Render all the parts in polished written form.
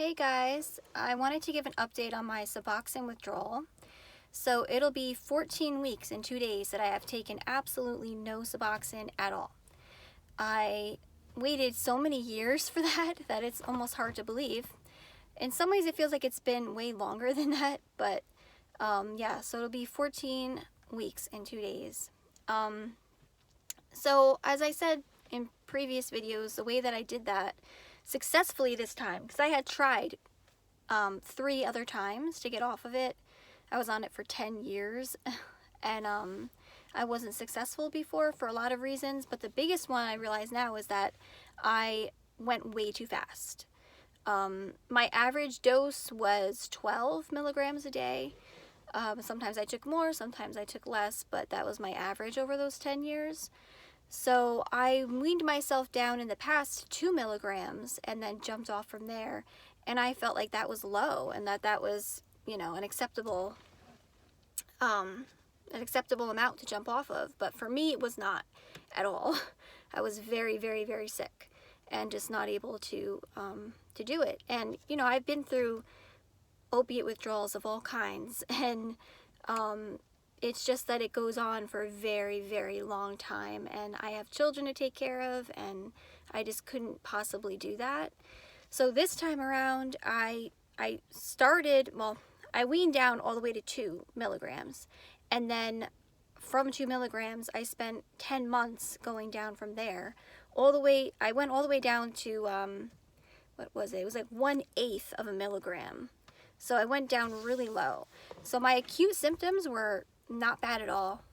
Hey guys, I wanted to give an update on my Suboxone withdrawal. So it'll be 14 weeks and 2 days that I have taken absolutely no Suboxone at all. I waited so many years for that it's almost hard to believe. In some ways it feels like it's been way longer than that, but yeah, so it'll be 14 weeks and 2 days. So as I said in previous videos, the way that I did that successfully this time, because I had tried 3 other times to get off of it. I was on it for 10 years and I wasn't successful before for a lot of reasons, but the biggest one I realize now is that I went way too fast. My average dose was 12 milligrams a day. Sometimes I took more, sometimes I took less, but that was my average over those 10 years. So I weaned myself down in the past to 2 milligrams and then jumped off from there. And I felt like that was low and that was, an acceptable amount to jump off of. But for me, it was not at all. I was very, very, very sick and just not able to do it. And, I've been through opiate withdrawals of all kinds, and it's just that it goes on for a very, very long time, and I have children to take care of, and I just couldn't possibly do that. So this time around, I weaned down all the way to 2 milligrams, and then from 2 milligrams, I spent 10 months going down from there. I went all the way down to, what was it? It was like 1/8 of a milligram. So I went down really low. So my acute symptoms were not bad at all.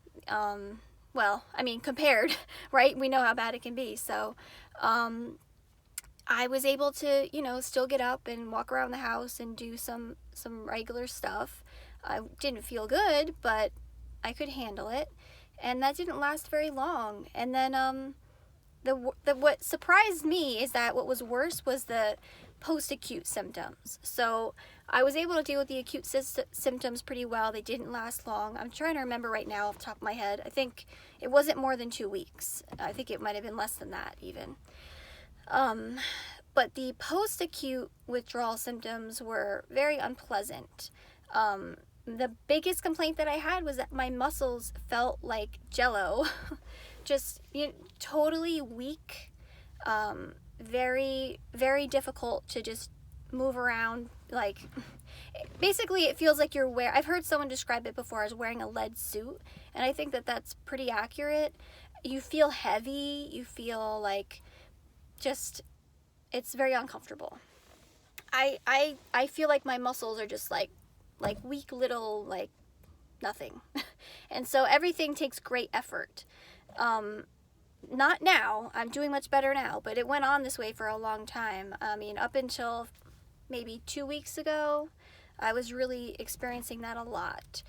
Compared, right? We know how bad it can be. So I was able to, still get up and walk around the house and do some regular stuff. I didn't feel good, but I could handle it. And that didn't last very long. And then what surprised me is that what was worse was the post-acute symptoms. So I was able to deal with the acute symptoms pretty well. They didn't last long. I'm trying to remember right now off the top of my head. I think it wasn't more than 2 weeks. I think it might have been less than that even. But the post-acute withdrawal symptoms were very unpleasant. The biggest complaint that I had was that my muscles felt like jello. Just totally weak. Very, very difficult to just move around. Like, basically it feels like I've heard someone describe it before as wearing a lead suit, and I think that that's pretty accurate. You feel heavy, you feel like it's very uncomfortable. I feel like my muscles are just like weak little, like, nothing. And so everything takes great effort. Not now, I'm doing much better now, but it went on this way for a long time. I mean, up until maybe 2 weeks ago, I was really experiencing that a lot.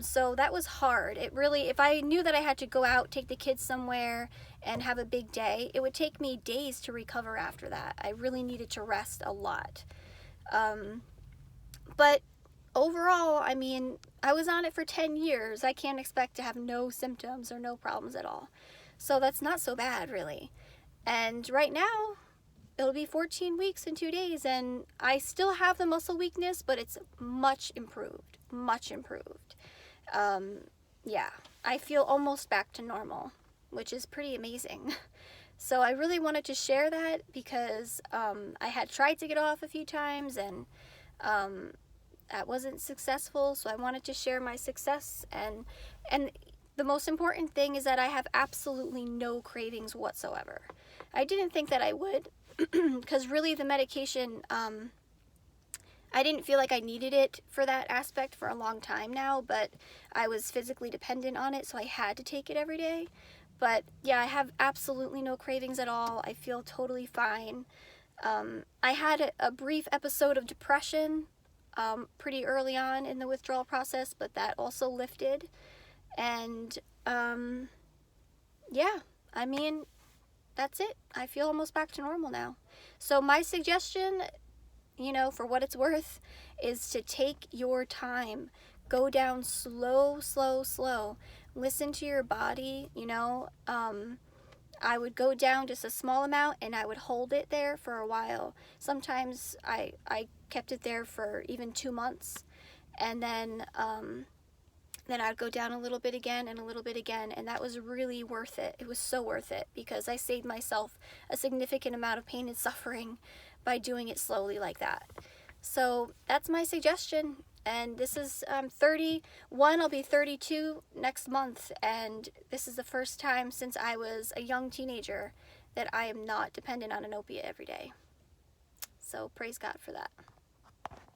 So that was hard. If I knew that I had to go out, take the kids somewhere, and have a big day, it would take me days to recover after that. I really needed to rest a lot. But overall, I mean, I was on it for 10 years. I can't expect to have no symptoms or no problems at all. So that's not so bad, really. And right now, it'll be 14 weeks and 2 days, and I still have the muscle weakness, but it's much improved. Much improved. Yeah, I feel almost back to normal, which is pretty amazing. So I really wanted to share that because I had tried to get off a few times, and that wasn't successful, so I wanted to share my success. And the most important thing is that I have absolutely no cravings whatsoever. I didn't think that I would, because really the medication, I didn't feel like I needed it for that aspect for a long time now, but I was physically dependent on it, so I had to take it every day. But yeah, I have absolutely no cravings at all. I feel totally fine. I had a brief episode of depression pretty early on in the withdrawal process, but that also lifted. And yeah, I mean, that's it. I feel almost back to normal now. So my suggestion, for what it's worth, is to take your time. Go down slow, slow, slow. Listen to your body, I would go down just a small amount and I would hold it there for a while. Sometimes I kept it there for even 2 months, and then I'd go down a little bit again and a little bit again, and that was really worth it. It was so worth it because I saved myself a significant amount of pain and suffering by doing it slowly like that. So that's my suggestion. And this is 31, I'll be 32 next month, and this is the first time since I was a young teenager that I am not dependent on an opiate every day. So praise God for that.